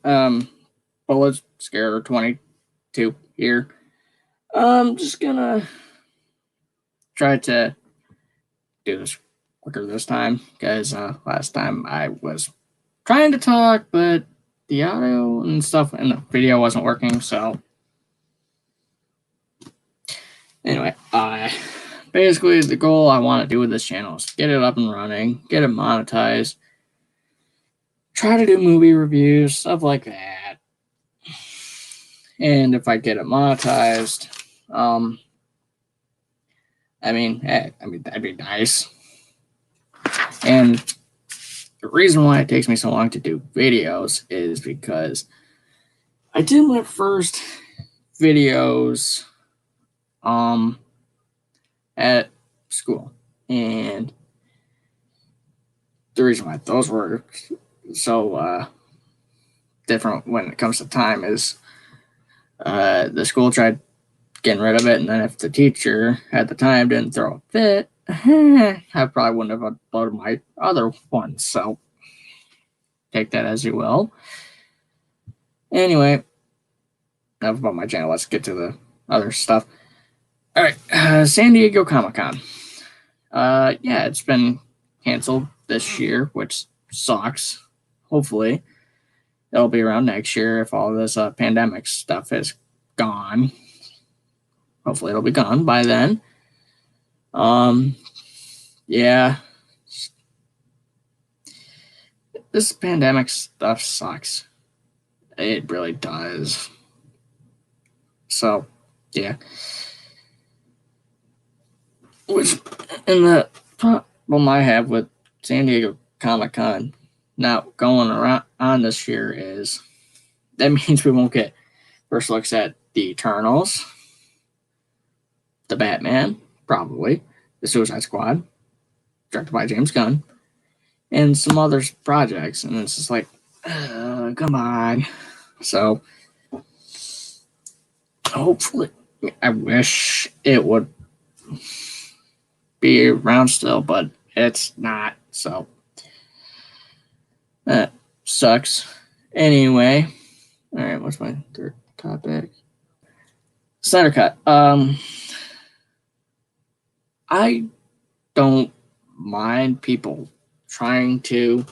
Bullet Scare 22 here. I'm just gonna try to do this quicker this time, because last time I was trying to talk, but the audio and stuff in the video wasn't working, so anyway, basically the goal I want to do with this channel is get it up and running, get it monetized, try to do movie reviews, stuff like that. And if I get it monetized, that'd be nice. And the reason why it takes me so long to do videos is because I did my first videos at school, and the reason why those were so different when it comes to time is the school tried getting rid of it, and then if the teacher at the time didn't throw a fit, I probably wouldn't have uploaded my other ones, so take that as you will. Anyway, enough about my channel. Let's get to the other stuff. All right, San Diego Comic-Con. Yeah, it's been canceled this year, which sucks. Hopefully, it'll be around next year if all this pandemic stuff is gone. Hopefully, it'll be gone by then. Yeah. This pandemic stuff sucks. It really does. So, yeah. Which, and the problem I have with San Diego Comic-Con not going around on this year is that means we won't get first looks at the Eternals, the Batman, probably, the Suicide Squad, directed by James Gunn, and some other projects. And it's just like, come on. So, hopefully, I wish it would be around still, but it's not. So, that sucks. Anyway, all right, what's my third topic? Snyder Cut. I don't mind people trying to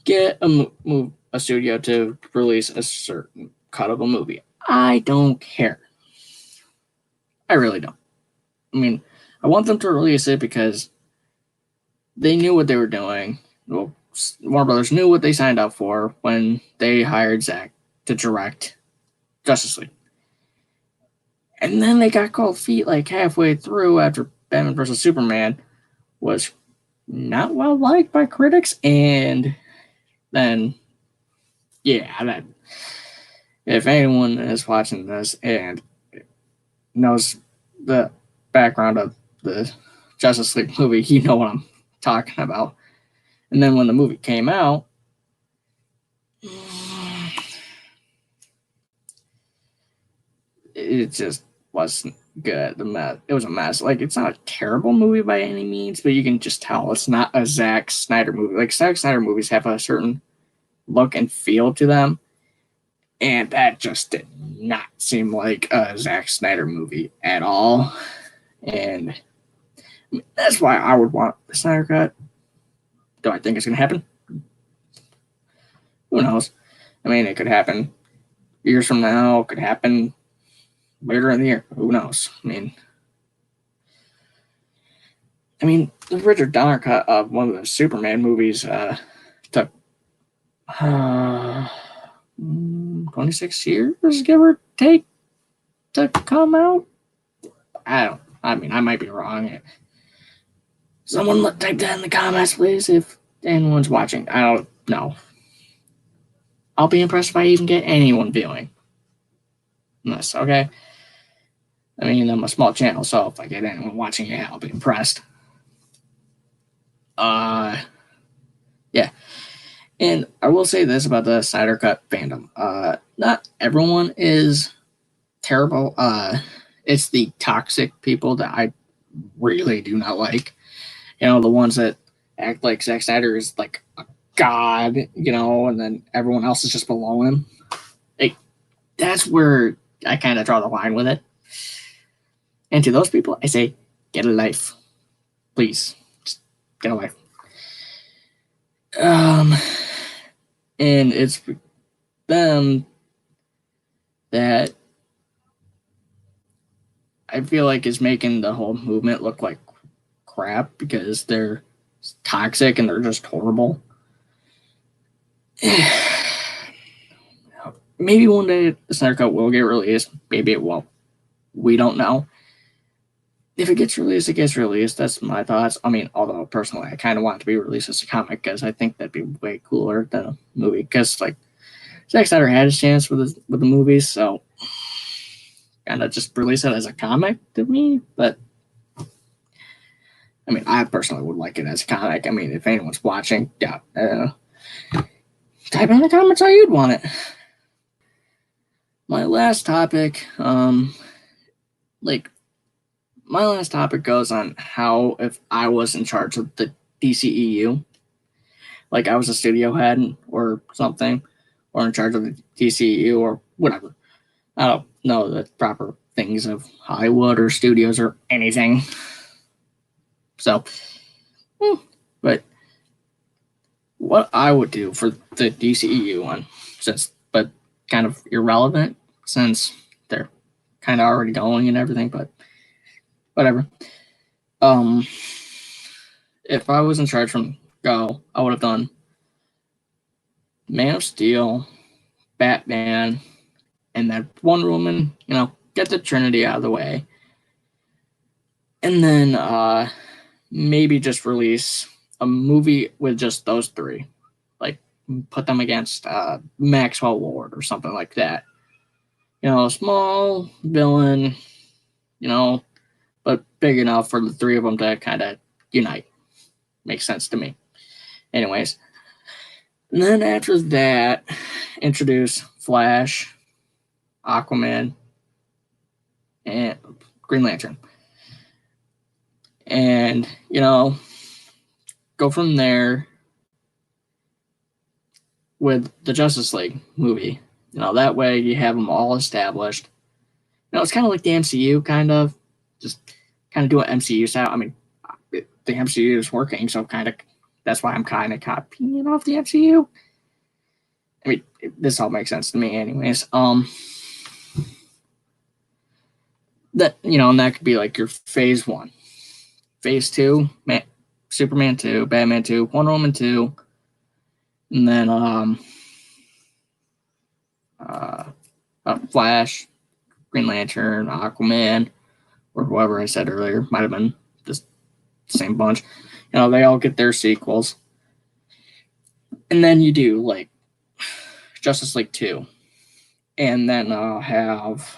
get a studio to release a certain cut of a movie. I don't care. I really don't. I mean, I want them to release it because they knew what they were doing. Well, Warner Brothers knew what they signed up for when they hired Zack to direct Justice League. And then they got cold feet like halfway through after Batman vs. Superman was not well liked by critics. And then, yeah, if anyone is watching this and knows the background of the Justice League movie, you know what I'm talking about. And then when the movie came out, it just wasn't good. It was a mess. Like, it's not a terrible movie by any means, but you can just tell it's not a Zack Snyder movie. Like, Zack Snyder movies have a certain look and feel to them, and that just did not seem like a Zack Snyder movie at all. And that's why I would want the Snyder Cut. Do I think it's going to happen? Who knows? I mean, it could happen years from now. It could happen later in the year. Who knows? I mean, the Richard Donner cut of one of the Superman movies took 26 years, give or take, to come out. I might be wrong. Someone type that in the comments, please, if anyone's watching. I don't know. I'll be impressed if I even get anyone viewing this, okay? I mean, I'm a small channel, so if I get anyone watching it, I'll be impressed. Yeah. And I will say this about the Snyder Cut fandom. Not everyone is terrible. It's the toxic people that I really do not like. You know, the ones that act like Zack Snyder is like a god, and then everyone else is just below him. Like, that's where I kind of draw the line with it. And to those people, I say, get a life. Please, just get a life. And it's them that I feel like is making the whole movement look like crap because they're toxic and they're just horrible. Maybe one day the Snyder Cut will get released. Maybe it won't. We don't know. If it gets released, it gets released. That's my thoughts. I mean, although personally, I kind of want it to be released as a comic because I think that'd be way cooler than a movie. Because like Zack Snyder had his chance with the movies, so kind of just release it as a comic to me. But I mean, I personally would like it as a comic. I mean, if anyone's watching, yeah, type in the comments how you'd want it. My last topic, my last topic goes on how if I was in charge of the DCEU, like I was a studio head or something, or in charge of the DCEU or whatever. I don't know the proper things of Hollywood or studios or anything. So, but what I would do for the DCEU one, but kind of irrelevant since they're kind of already going and everything, but whatever. If I was in charge from go, I would have done Man of Steel, Batman, and then Wonder Woman, get the Trinity out of the way. And then maybe just release a movie with just those three. Like put them against Maxwell Lord or something like that. A small villain, but big enough for the three of them to kind of unite. Makes sense to me. Anyways. And then after that, introduce Flash, Aquaman, and Green Lantern. And, go from there with the Justice League movie. That way you have them all established. It's kind of like the MCU, kind of. Just kind of do an MCU style. I mean, the MCU is working, so that's why I'm kind of copying it off the MCU. I mean, this all makes sense to me anyways. That, and that could be like your phase 1. Phase 2, Superman 2, Batman 2, Wonder Woman 2, and then Flash, Green Lantern, Aquaman, or whoever I said earlier. Might have been just the same bunch. They all get their sequels. And then you do, like, Justice League 2. And then I'll have,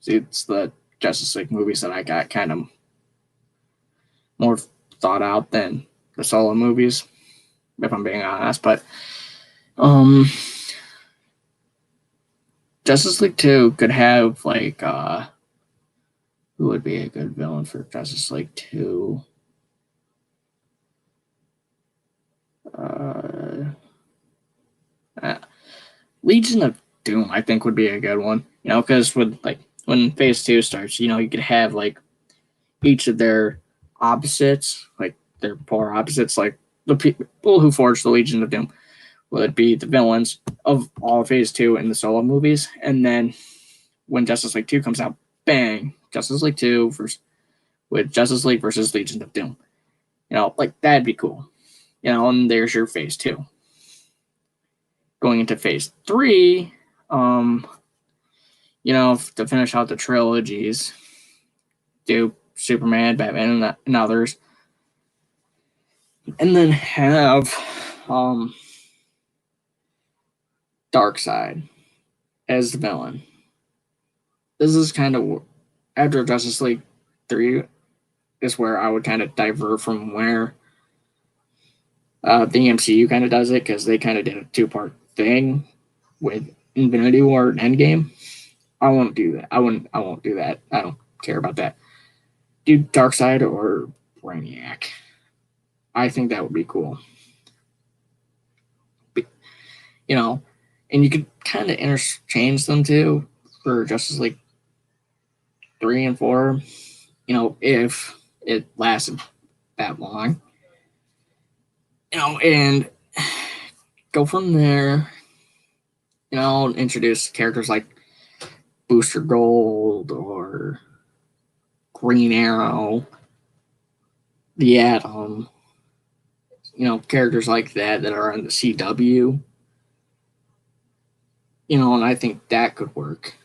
it's the Justice League movies that I got kind of more thought out than the solo movies, if I'm being honest. But Justice League 2 could have, like, who would be a good villain for Justice League 2? Legion of Doom, I think, would be a good one. Because with, like, when Phase 2 starts, you could have, like, each of their opposites, like, their polar opposites, like, the people who forged the Legion of Doom would be the villains of all Phase 2 in the solo movies. And then when Justice League 2 comes out, bang, Justice League 2 with Justice League versus Legion of Doom. Like, that'd be cool. And there's your Phase 2. Going into Phase 3, to finish out the trilogies, do Superman, Batman, and others. And then have Darkseid as the villain. This is kind of after Justice League 3 is where I would kind of divert from where the MCU kind of does it, because they kind of did a 2-part thing with Infinity War and Endgame. I won't do that. I won't do that. I don't care about that. Do Darkseid or Brainiac. I think that would be cool. and you could kind of interchange them too for Justice League 3 and 4, if it lasted that long, and go from there, introduce characters like Booster Gold or Green Arrow, the Atom, characters like that are on the CW, and I think that could work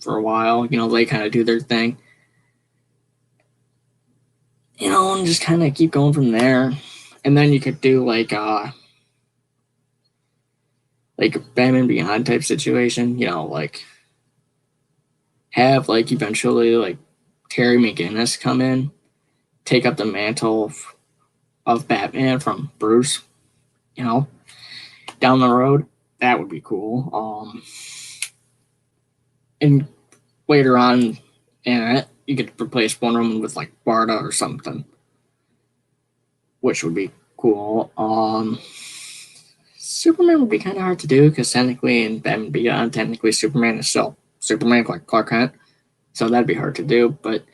for a while. They kind of do their thing, and just kind of keep going from there. And then you could do like a Batman Beyond type situation, like have like eventually like Terry McGinnis come in, take up the mantle of Batman from Bruce, down the road. That would be cool. And later on in it, you could replace Wonder Woman with like Barda or something, which would be cool. Superman would be kind of hard to do because technically in Batman Beyond, technically Superman is still Superman, like Clark Kent, so that'd be hard to do. But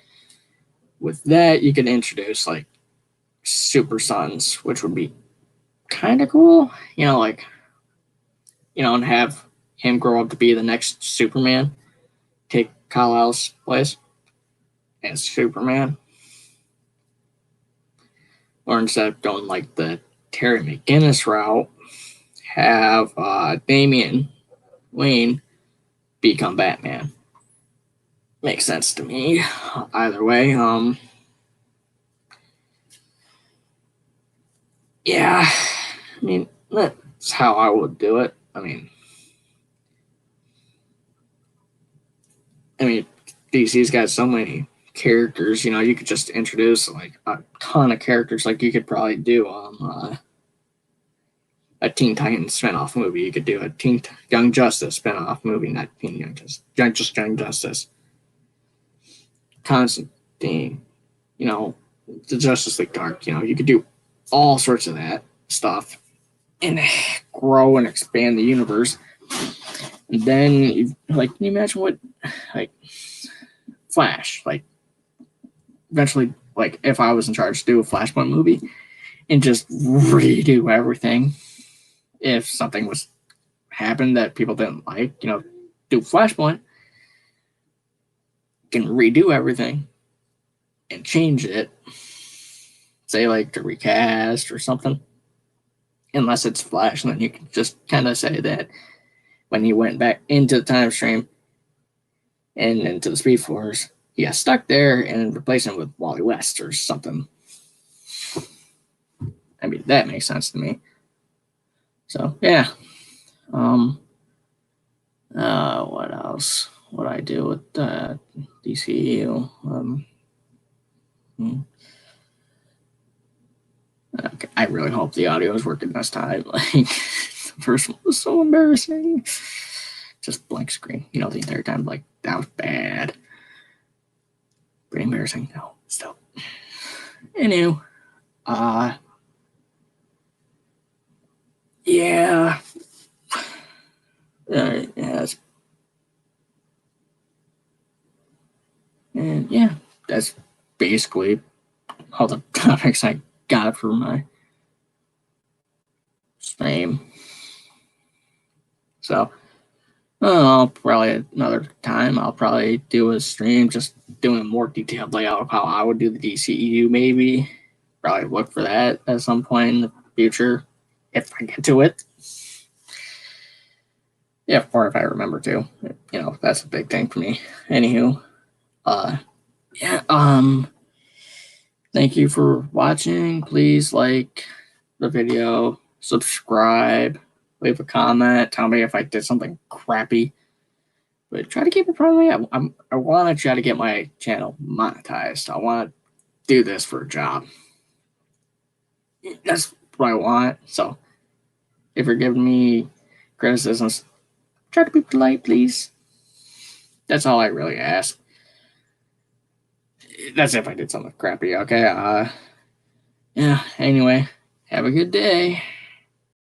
with that, you could introduce like Super Sons, which would be kind of cool. And have him grow up to be the next Superman, take Kal-El's place as Superman. Or instead of going like the Terry McGinnis route, have Damian Wayne become Batman. Makes sense to me. Either way, yeah, I mean, that's how I would do it. I mean, DC's got so many characters. You could just introduce like a ton of characters. Like you could probably do a Teen Titans spinoff movie. You could do a Teen Young Justice spinoff movie, not Teen Young Justice, just Young Justice. Constantine, the Justice League Dark. You could do all sorts of that stuff and grow and expand the universe. And then, can you imagine what, like, Flash, like, eventually, like, if I was in charge, do a Flashpoint movie and just redo everything. If something was happened that people didn't like, do Flashpoint, can redo everything and change it. Say, like, to recast or something. Unless it's Flash, and then you can just kind of say that when he went back into the time stream and into the Speed Force, he got stuck there and replaced him with Wally West or something. I mean, that makes sense to me. So, yeah. What else would I do with DCEU? Okay, I really hope the audio is working this time. Like, the first one was so embarrassing. Just blank screen, the entire time. Like, that was bad. Pretty embarrassing. No, still. Anywho, yeah. Yes. And yeah, that's basically all the topics I got for my stream. So, I'll probably another time I'll probably do a stream just doing a more detailed layout of how I would do the DCEU. Maybe probably look for that at some point in the future if I get to it. Yeah, or if I remember to. That's a big thing for me. Anywho, yeah. Thank you for watching. Please like the video, subscribe, leave a comment, tell me if I did something crappy. But try to keep it friendly. I want to try to get my channel monetized. I want to do this for a job. That's what I want. So if you're giving me criticisms, try to be polite, please. That's all I really ask. That's if I did something crappy, okay? Yeah, anyway, have a good day.